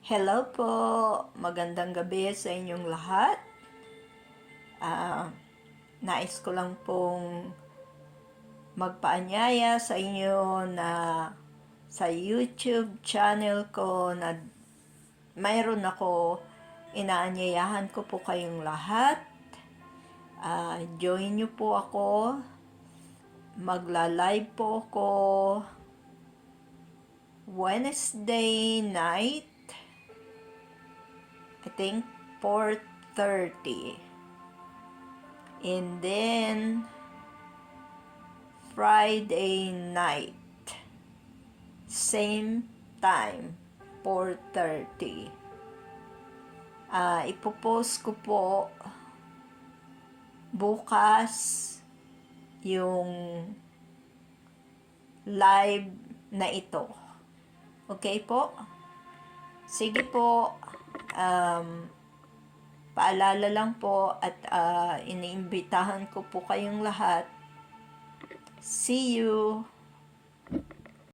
Hello po! Magandang gabi sa inyong lahat. Nais ko lang pong magpaanyaya sa inyo na sa YouTube channel ko na mayroon ako, inaanyayahan ko po kayong lahat. Join nyo po ako. Magla-live po ako Wednesday night, I think 4:30. And then Friday night, same time, 4:30. Ipopost ko po bukas yung live na ito. Okay po? Sige po. Paalala lang po at iniimbitahan ko po kayong lahat. See you!